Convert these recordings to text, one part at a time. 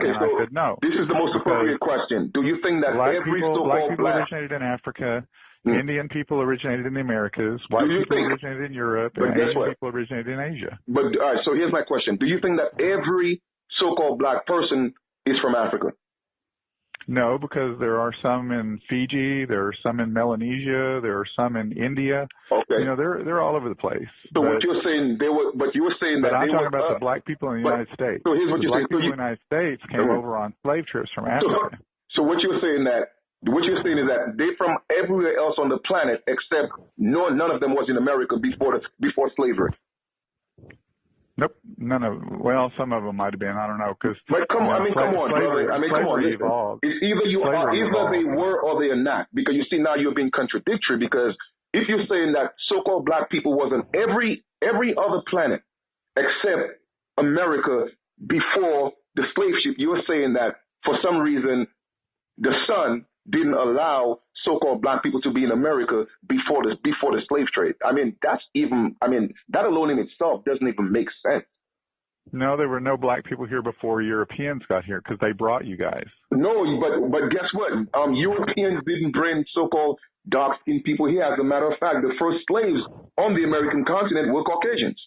Okay, and so I said no. this is the most appropriate question. Do you think that Black every people so-called black originated in Africa, Indian people originated in the Americas, Do white you people think- originated in Europe, but and guess Asian what? people originated in Asia. But all right, so here's my question: do you think that every so-called black person is from Africa? No, because there are some in Fiji, there are some in Melanesia, there are some in India. Okay. You know, they're all over the place. So what you're saying, but you were saying But that I'm they talking were about the black people in the United States. So here's what the you're black saying. people in the United States came over on slave trips from Africa. So what you're saying is that they from everywhere else on the planet except none of them was in America before slavery. Nope, well, some of them might have been. I don't know, because. But come on, come on, brother. come on. Listen. Evolved. It's either they were or they are not. Because you see, now you're being contradictory. Because if you're saying that so-called black people was on every other planet except America before the slave ship, you're saying that for some reason the sun didn't allow so-called black people to be in America before the slave trade. I mean, that alone in itself doesn't even make sense. No, there were no black people here before Europeans got here because they brought you guys. No, but guess what? Europeans didn't bring so-called dark-skinned people here. As a matter of fact, the first slaves on the American continent were Caucasians.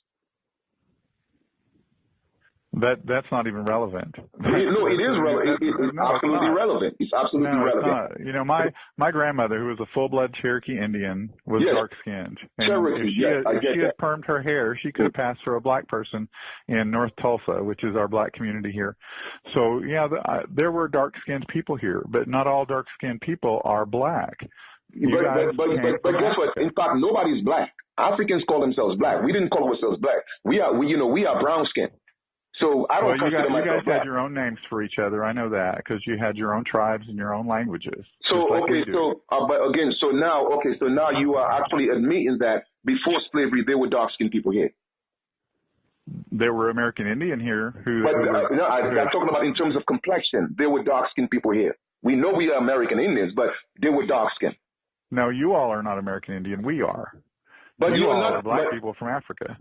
That's not even relevant. No, it is relevant. It's absolutely relevant. It's absolutely relevant. You know, my grandmother, who was a full-blood Cherokee Indian, was dark-skinned. And Cherokee, if she had permed her hair, she could have passed for a black person in North Tulsa, which is our black community here. So, yeah, there were dark-skinned people here, but not all dark-skinned people are black. But guess what? In fact, nobody's black. Africans call themselves black. We didn't call ourselves black. We are brown-skinned. So I don't consider myself you guys black. had your own names for each other. I know that because you had your own tribes and your own languages. So so now you are actually admitting that before slavery there were dark-skinned people here. There were American Indian here who. I'm talking about in terms of complexion. There were dark-skinned people here. We know we are American Indians, but they were dark-skinned. No, you all are not American Indian. We are. But you all are black people from Africa.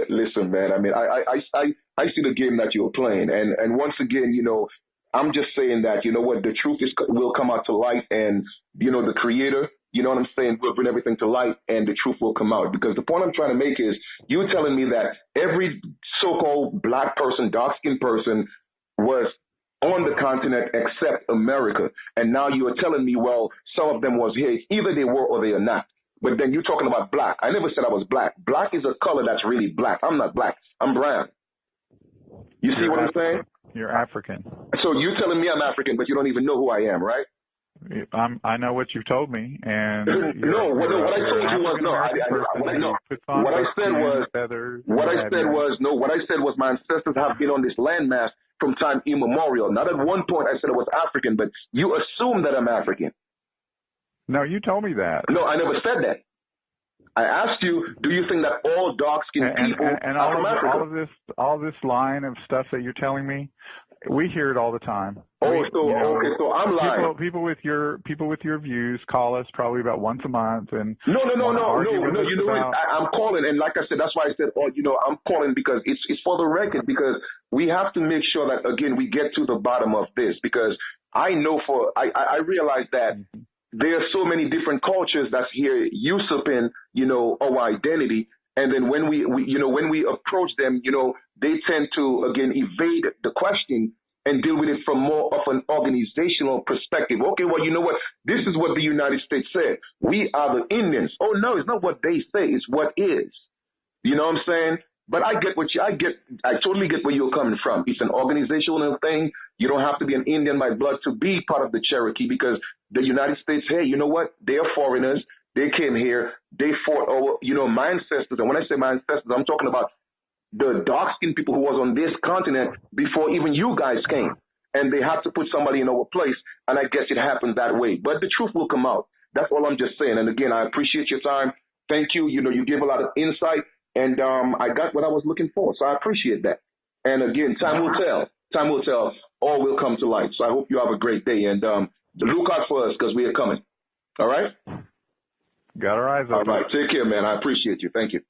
Listen, man. I mean, I see the game that you're playing, and once again, you know, I'm just saying that, you know what, the truth will come out to light, and you know, the Creator, you know what I'm saying, will bring everything to light, and the truth will come out. Because the point I'm trying to make is, you're telling me that every so-called black person, dark-skinned person, was on the continent except America, and now you are telling me, well, some of them was here. Either they were or they are not. But then you're talking about black. I never said I was black. Black is a color that's really black. I'm not black. I'm brown. You see what I'm saying? You're African. So you're telling me I'm African, but you don't even know who I am, right? I know what you've told me, and what I told you was what I said was my ancestors have been on this landmass from time immemorial. Not at one point I said I was African, but you assume that I'm African. No, you told me that. No, I never said that. I asked you, do you think that all dark-skinned people are from Africa? All this line of stuff that you're telling me, we hear it all the time. So I'm lying. People with your views call us probably about once a month, and no. You know what? I'm calling, and like I said, that's why I said, I'm calling because it's for the record, because we have to make sure that again we get to the bottom of this, because I know I realize that. There are so many different cultures that's here usurping, you know, our identity. And then when we approach them, you know, they tend to, again, evade the question and deal with it from more of an organizational perspective. Okay, well, you know what? This is what the United States said. We are the Indians. Oh, no, it's not what they say. It's what is. You know what I'm saying? But I totally get where you're coming from. It's an organizational thing. You don't have to be an Indian by blood to be part of the Cherokee, because the United States, hey, you know what? They're foreigners. They came here. They fought over, you know, my ancestors. And when I say my ancestors, I'm talking about the dark-skinned people who was on this continent before even you guys came. And they had to put somebody in our place. And I guess it happened that way. But the truth will come out. That's all I'm just saying. And again, I appreciate your time. Thank you. You know, you gave a lot of insight. And I got what I was looking for, so I appreciate that. And again, time will tell. Time will tell. All will come to light. So I hope you have a great day. And look out for us, because we are coming. All right? Got our eyes open. All right. Take care, man. I appreciate you. Thank you.